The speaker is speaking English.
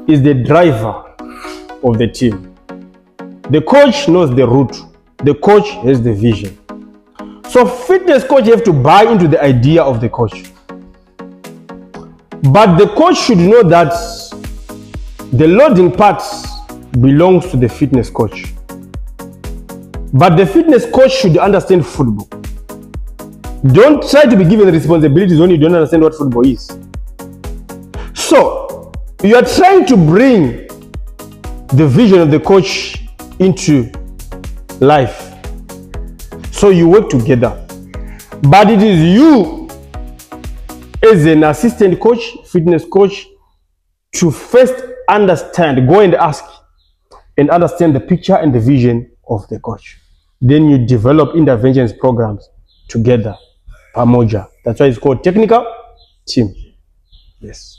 is the driver of the team. The coach knows the route. The coach has the vision. So fitness coach have to buy into the idea of the coach. But the coach should know that the loading part belongs to the fitness coach. But the fitness coach should understand football. Don't try to be given the responsibilities when you don't understand what football is. So you are trying to bring the vision of the coach into life. So you work together. But it is you as an assistant coach, fitness coach, to first understand, go and ask and understand the picture and the vision of the coach. Then you develop interventions programs together, pamoja. That's why it's called technical team. Yes.